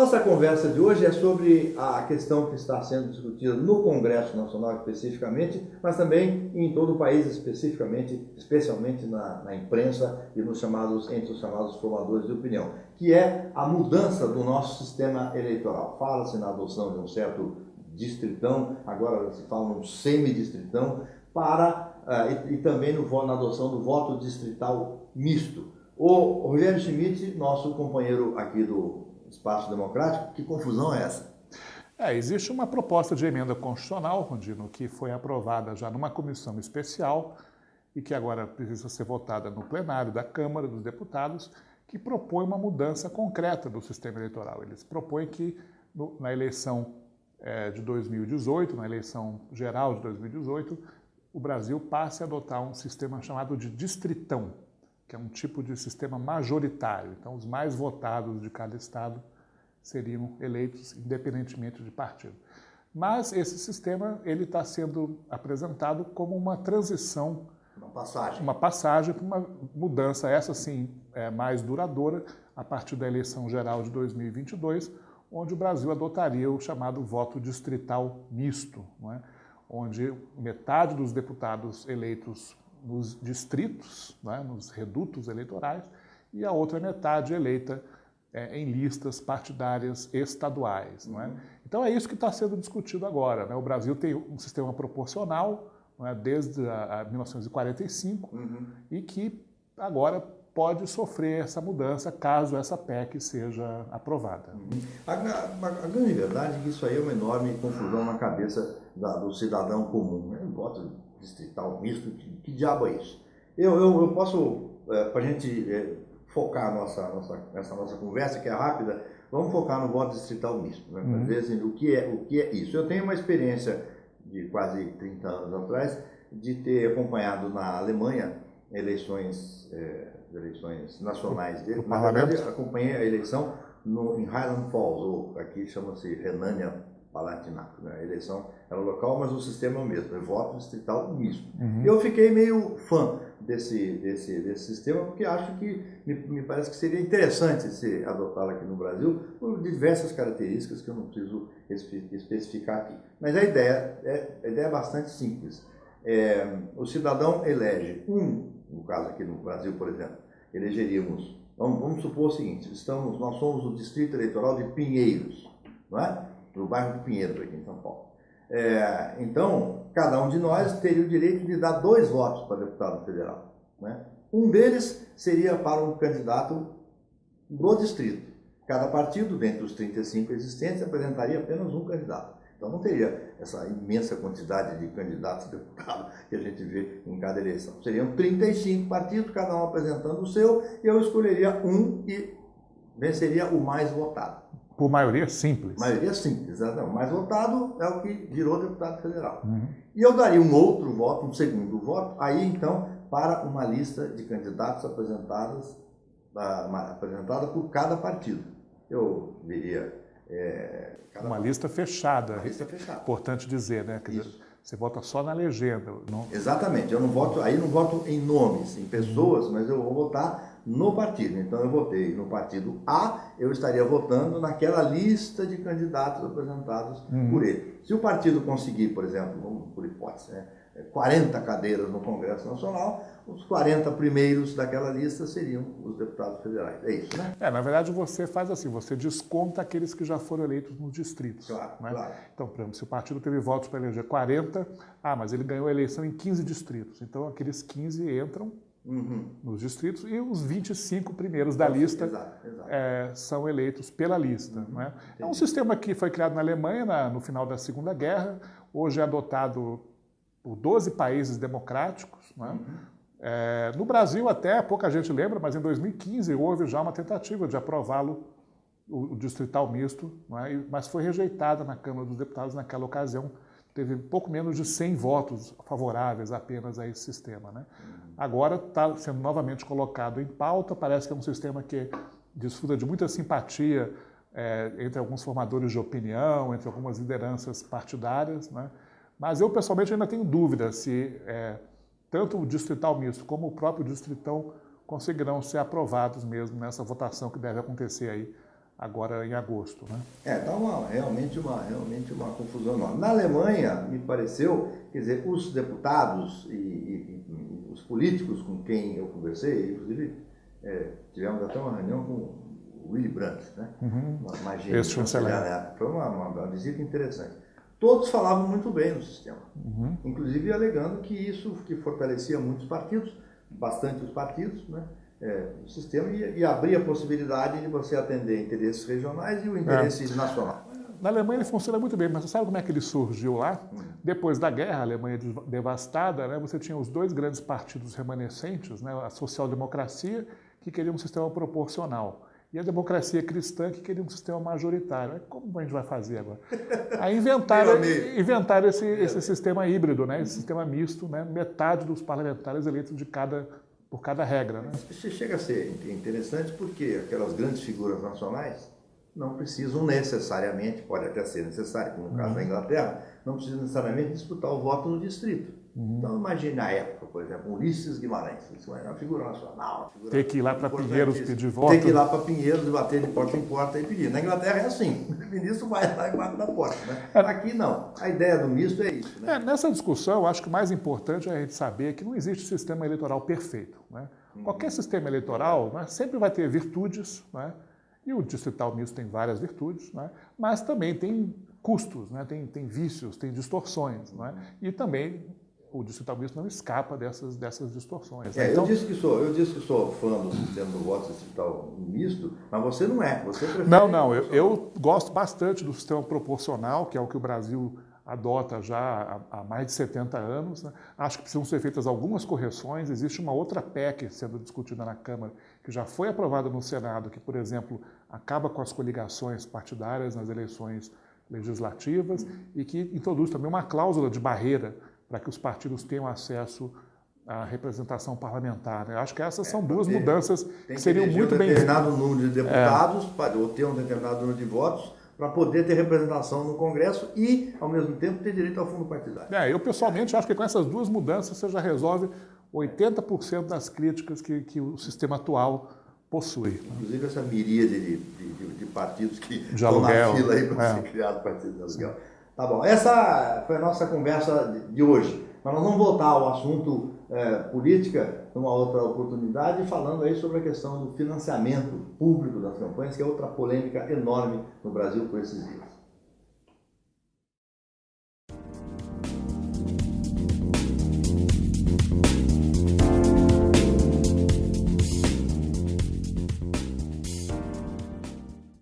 nossa conversa de hoje é sobre a questão que está sendo discutida no Congresso Nacional especificamente, mas também em todo o país especificamente, especialmente na imprensa e entre os chamados formadores de opinião, que é a mudança do nosso sistema eleitoral. Fala-se na adoção de um certo distritão, agora se fala num semidistritão, e também na adoção do voto distrital misto. O Rogério Schmitt, nosso companheiro aqui do Espaço Democrático, que confusão é essa? Existe uma proposta de emenda constitucional, Rondino, que foi aprovada já numa comissão especial e que agora precisa ser votada no plenário da Câmara dos Deputados, que propõe uma mudança concreta do sistema eleitoral. Eles propõem que na eleição de 2018, na eleição geral de 2018, o Brasil passe a adotar um sistema chamado de distritão, que é um tipo de sistema majoritário. Então, os mais votados de cada estado seriam eleitos independentemente de partido. Mas esse sistema ele está sendo apresentado como uma transição, uma passagem para uma mudança, essa sim, mais duradoura, a partir da eleição geral de 2022, onde o Brasil adotaria o chamado voto distrital misto, não é? Onde metade dos deputados eleitos nos distritos, né, nos redutos eleitorais, e a outra metade eleita em listas partidárias estaduais. Não é? Então é isso que está sendo discutido agora. Né? O Brasil tem um sistema proporcional, não é, desde 1945, e que agora pode sofrer essa mudança caso essa PEC seja aprovada. A grande verdade é que isso aí é uma enorme confusão na cabeça do cidadão comum. Né? Voto distrital misto, que diabo é isso? Eu posso, para a gente focar essa nossa conversa, que é rápida, vamos focar no voto distrital misto, né? Para ver assim, o que é isso. Eu tenho uma experiência de quase 30 anos atrás de ter acompanhado na Alemanha eleições nacionais dele. Na verdade, acompanhei a eleição em Highland Falls, ou aqui chama-se Renânia-Palatinado. Né? A eleição era local, mas o sistema é o mesmo, é voto distrital misto. Eu fiquei meio fã desse sistema, porque acho que me parece que seria interessante se adotá-lo aqui no Brasil, por diversas características que eu não preciso especificar aqui. Mas a ideia é bastante simples. O cidadão elege no caso aqui no Brasil, por exemplo, elegeríamos, vamos supor o seguinte, nós somos o Distrito Eleitoral de Pinheiros, não é? No bairro de Pinheiros, aqui em São Paulo. Então, cada um de nós teria o direito de dar 2 votos para deputado federal. Né? Um deles seria para um candidato do distrito. Cada partido, dentre os 35 existentes, apresentaria apenas um candidato. Então não teria essa imensa quantidade de candidatos a deputado que a gente vê em cada eleição. Seriam 35 partidos, cada um apresentando o seu, e eu escolheria um e venceria o mais votado. Por maioria simples. Maioria simples, né? O mais votado é o que virou deputado federal. E eu daria um outro voto, um segundo voto, aí então, para uma lista de candidatos apresentada por cada partido. Eu diria... uma lista fechada. Uma lista fechada. Importante dizer, né? Quer dizer, você vota só na legenda. Não... Exatamente. Eu não voto em nomes, em pessoas, mas eu vou votar no partido. Então eu votei no partido A, eu estaria votando naquela lista de candidatos apresentados por ele. Se o partido conseguir, por exemplo, vamos por hipótese, né, 40 cadeiras no Congresso Nacional, os 40 primeiros daquela lista seriam os deputados federais. É isso, né? Na verdade, você faz assim, você desconta aqueles que já foram eleitos nos distritos. Claro, né? claro. Então, por exemplo, se o partido teve votos para eleger 40, mas ele ganhou a eleição em 15 distritos. Então, aqueles 15 entram nos distritos e os 25 primeiros da lista exato. São eleitos pela lista. Né? É um sistema que foi criado na Alemanha no final da Segunda Guerra, hoje é adotado por 12 países democráticos. Né? No Brasil até, pouca gente lembra, mas em 2015 houve já uma tentativa de aprová-lo, o distrital misto, né? Mas foi rejeitada na Câmara dos Deputados naquela ocasião. Teve pouco menos de 100 votos favoráveis apenas a esse sistema. Né? Agora está sendo novamente colocado em pauta, parece que é um sistema que desfruta de muita simpatia entre alguns formadores de opinião, entre algumas lideranças partidárias, né? Mas eu pessoalmente ainda tenho dúvida se tanto o distrital misto como o próprio distritão conseguirão ser aprovados mesmo nessa votação que deve acontecer aí agora em agosto, né? Está realmente uma confusão enorme. Na Alemanha, me pareceu, quer dizer, os deputados e os políticos com quem eu conversei, inclusive tivemos até uma reunião com o Willy Brandt, né? Uma agência chanceler, né? Foi uma visita interessante. Todos falavam muito bem do sistema, inclusive alegando que isso que fortalecia muitos partidos, bastante os partidos, né? O sistema e abria a possibilidade de você atender interesses regionais e o interesse nacional. Na Alemanha ele funciona muito bem, mas você sabe como é que ele surgiu lá? Depois da guerra, a Alemanha devastada, né, você tinha os dois grandes partidos remanescentes, né, a social-democracia, que queria um sistema proporcional, e a democracia cristã, que queria um sistema majoritário. Como a gente vai fazer agora? Aí inventaram esse sistema híbrido, né, esse sistema misto, né, metade dos parlamentares eleitos por cada regra. Né? Isso chega a ser interessante porque aquelas grandes figuras nacionais não precisam necessariamente, pode até ser necessário, como no caso da Inglaterra, não precisam necessariamente disputar o voto no distrito. Então imagine na época, por exemplo, Ulisses Guimarães, isso é uma figura nacional. Ter que ir lá para Pinheiros pedir voto. Ter que ir lá para Pinheiros e bater de porta em porta e pedir. Na Inglaterra é assim, o ministro vai lá e bate na porta. Né? Aqui não, a ideia do misto é isso. Né? Nessa discussão, eu acho que o mais importante é a gente saber que não existe sistema eleitoral perfeito. Né? Qualquer sistema eleitoral, né, sempre vai ter virtudes, né? E o distrital misto tem várias virtudes, né? Mas também tem custos, né? Tem vícios, tem distorções. Né? E também o distrital misto não escapa dessas distorções. Então, eu disse que sou fã do sistema do voto distrital misto, mas você não é. Você prefere não. Eu gosto bastante do sistema proporcional, que é o que o Brasil adota já há mais de 70 anos. Né? Acho que precisam ser feitas algumas correções. Existe uma outra PEC sendo discutida na Câmara, que já foi aprovada no Senado, que, por exemplo, acaba com as coligações partidárias nas eleições legislativas e que introduz também uma cláusula de barreira para que os partidos tenham acesso à representação parlamentar. Né? Acho que essas são duas mudanças que seriam muito bem-vindas. Tem um determinado número de deputados, ou ter um determinado número de votos, para poder ter representação no Congresso e, ao mesmo tempo, ter direito ao fundo partidário. Eu, pessoalmente, acho que com essas duas mudanças você já resolve 80% das críticas que o sistema atual possui. Inclusive essa miríade de partidos que estão na fila aí para ser criado partido de aluguel. Tá bom, essa foi a nossa conversa de hoje. Mas nós vamos voltar ao assunto política numa outra oportunidade, falando aí sobre a questão do financiamento público das campanhas, que é outra polêmica enorme no Brasil por esses dias.